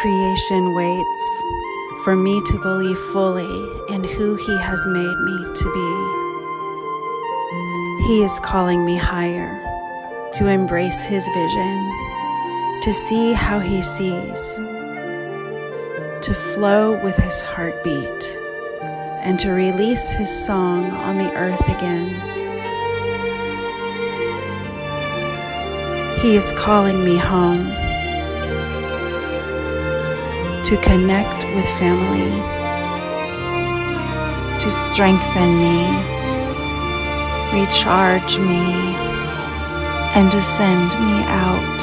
creation waits for me to believe fully in who He has made me to be. He is calling me higher, to embrace His vision, to see how He sees, to flow with His heartbeat, and to release His song on the earth again. He is calling me home, to connect with family, to strengthen me, recharge me, and to send me out